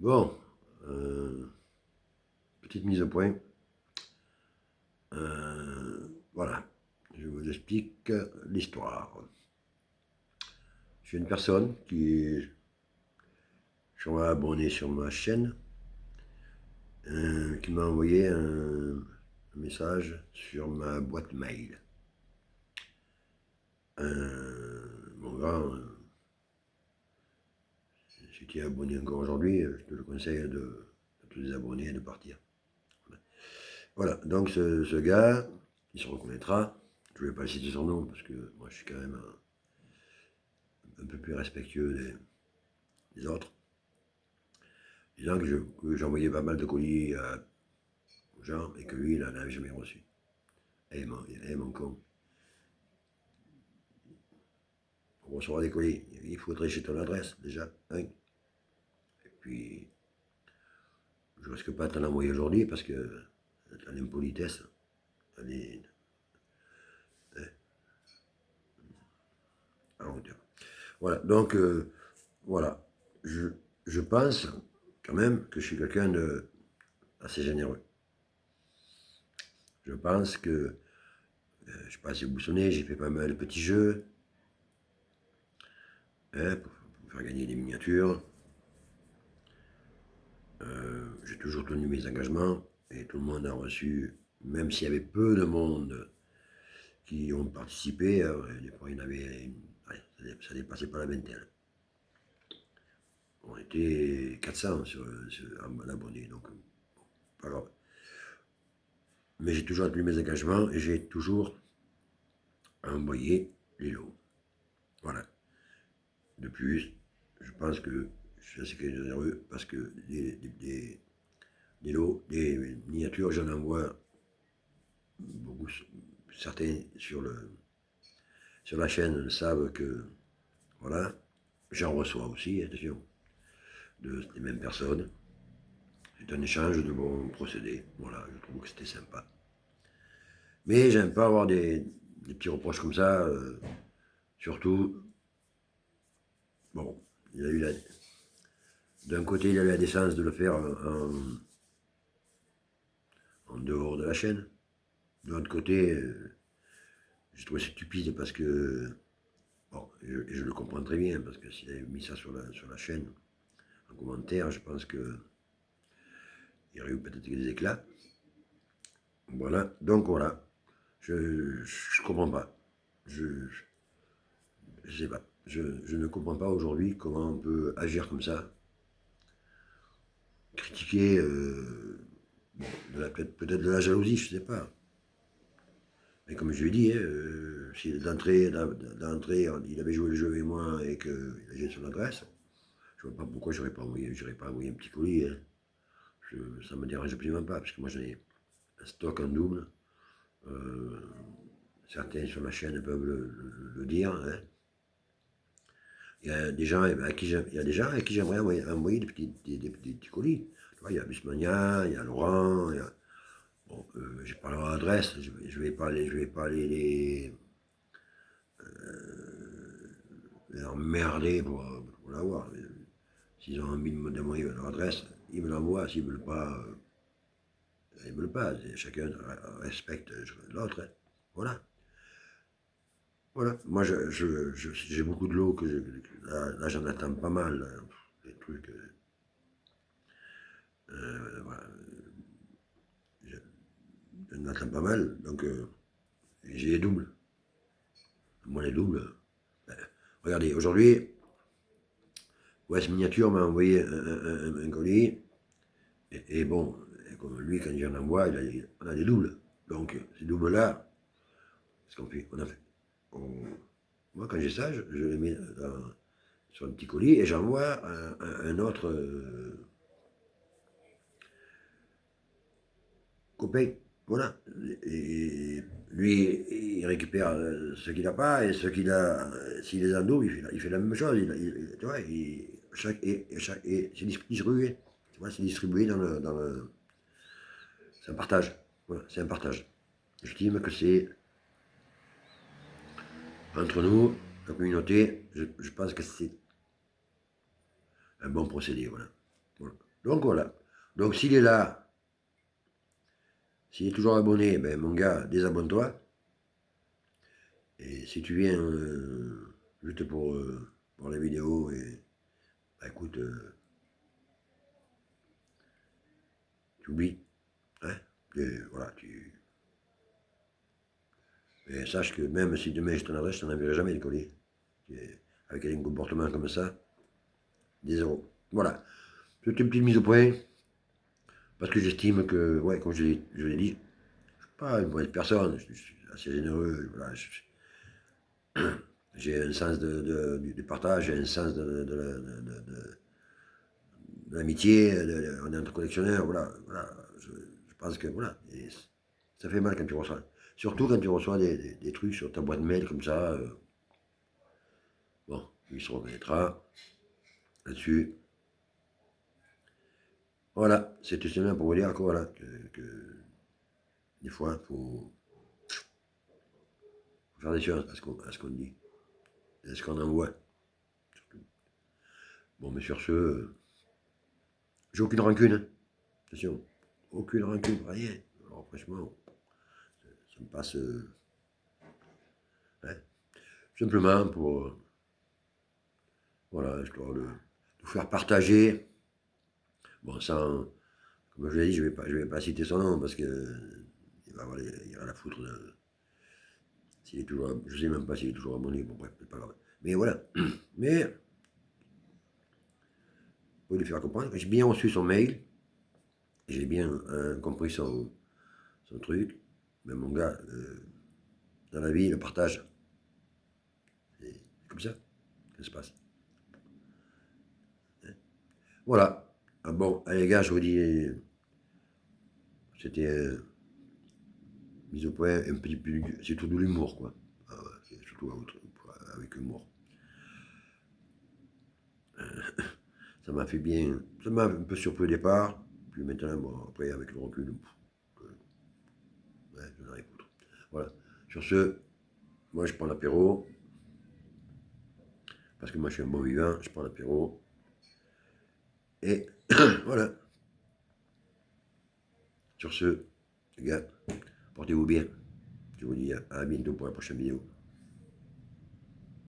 Bon, euh, petite mise au point. Voilà, je vous explique l'histoire. J'ai une personne qui m'a abonné sur ma chaîne, qui m'a envoyé un message sur ma boîte mail. Mon gars, si tu es abonné encore aujourd'hui, je te le conseille de te désabonner et de partir. Voilà, donc ce gars, il se reconnaîtra. Je ne vais pas citer son nom parce que moi je suis quand même un peu plus respectueux des autres. Disant que j'envoyais pas mal de colis aux gens et que lui, il n'en avait jamais reçu. Eh mon con. Pour recevoir des colis, il faudrait chez ton adresse déjà. Hein. Et puis, je risque pas de t'en envoyer aujourd'hui parce que t'as l'impolitesse. Voilà, donc voilà. Je pense quand même que je suis quelqu'un de assez généreux. Je pense que je ne suis pas assez boussonné, j'ai fait pas mal de petits jeux hein, pour faire gagner des miniatures. J'ai toujours tenu mes engagements et tout le monde a reçu, même s'il y avait peu de monde qui ont participé, des fois il y en avait, ça dépassait pas la vingtaine. On était 400 en abonnés, donc pas grave. Mais j'ai toujours tenu mes engagements et j'ai toujours envoyé les lots. Voilà. De plus, je pense que je suis assez généreux parce que des lots, des miniatures, j'en envoie beaucoup, certains sur la chaîne savent que, voilà, j'en reçois aussi, attention, des mêmes personnes. C'est un échange de bons procédés, voilà, je trouve que c'était sympa. Mais j'aime pas avoir des petits reproches comme ça, surtout, bon, il a eu d'un côté, il a eu la décence de le faire en dehors de la chaîne. De l'autre côté, j'ai trouvé stupide parce que, bon, je le comprends très bien, parce que s'il avait mis ça sur la chaîne, en commentaire, je pense que il y aurait eu peut-être des éclats. Voilà, donc voilà, je comprends pas. Je sais pas. Je ne comprends pas aujourd'hui comment on peut agir comme ça, critiquer, bon, peut-être de la jalousie, je sais pas. Mais comme je lui ai dit, si d'entrée, il avait joué le jeu avec moi et qu'il a son adresse, je ne vois pas pourquoi je n'aurais pas envoyé un petit colis. Hein. Ça ne me dérange absolument pas, parce que moi j'en ai un stock en double. Euh, certains sur la chaîne peuvent le dire. Hein. Il y a des gens à qui j'aimerais envoyer des petits colis. Tu vois, il y a Busmania, il y a Laurent, il y a, bon, j'ai pas leur adresse, je vais pas les emmerder pour l'avoir. S'ils ont envie de m'envoyer leur adresse, ils me l'envoient. S'ils ne veulent pas, ils ne veulent pas. Chacun respecte l'autre. Hein. Voilà. Voilà. Moi, j'ai beaucoup de lots là j'en attends pas mal. Des trucs. Voilà. J'en attends pas mal. Donc, j'ai les doubles. Moi, les doubles. Ben, regardez, aujourd'hui, West Miniature m'a envoyé un colis. Et bon, comme lui, quand il en envoie, on a des doubles. Donc, ces doubles-là, ce qu'on fait, moi, quand j'ai ça, je les mets sur un petit colis et j'envoie un autre copain. Voilà. Et lui, il récupère ce qu'il n'a pas et ce qu'il a, s'il les a en double, il fait la même chose. Tu vois, c'est distribué. Tu vois, c'est distribué c'est un partage. Voilà, c'est un partage. J'estime que c'est entre nous, la communauté, je pense que c'est un bon procédé. Voilà. Voilà. Donc voilà. Donc s'il est là, s'il est toujours abonné, ben mon gars, désabonne-toi. Et si tu viens juste pour la vidéo, et bah, écoute, tu oublies. Hein, et voilà, et sache que même si demain je t'en adresse, je t'en enverrai jamais de colis. Et avec un comportement comme ça, des zéros. Voilà. C'est une petite mise au point. Parce que j'estime que, ouais, comme je l'ai dit, je ne suis pas une mauvaise personne, je suis assez généreux, voilà, j'ai un sens du partage, j'ai un sens de l'amitié, on est entre collectionneurs, voilà, voilà, je pense que, voilà, et ça fait mal quand tu reçois, surtout quand tu reçois des trucs sur ta boîte mail comme ça, bon, il se reconnaîtra là-dessus. Voilà, c'était seulement pour vous dire que, voilà, que des fois, il faut faire des choses à ce qu'on dit, à ce qu'on envoie. Bon, mais sur ce, j'ai aucune rancune, hein. Attention, aucune rancune, rien. Alors, franchement, ça me passe, hein, simplement pour, voilà, histoire de faire partager. Bon, sans, comme je l'ai dit, je vais pas citer son nom parce que il va avoir il a la foutre de, s'il est toujours, je sais même pas s'il est toujours abonné, bon bref, c'est pas grave. Mais voilà, mais pour lui faire comprendre, j'ai bien reçu son mail, j'ai bien compris son truc, mais mon gars, dans la vie, le partage, c'est comme ça que ça se passe. Voilà. Ah bon, allez les gars, je vous dis, c'était mise au point un petit peu, c'est tout de l'humour quoi. Ah ouais, c'est surtout avec humour. Ça m'a fait bien, ça m'a un peu surpris au départ, puis maintenant, bon, après avec le recul, ouais, je n'en ai foutre. Voilà. Sur ce, moi je prends l'apéro, parce que moi je suis un bon vivant, je prends l'apéro, et voilà. Sur ce, les gars, portez-vous bien. Je vous dis à bientôt pour la prochaine vidéo.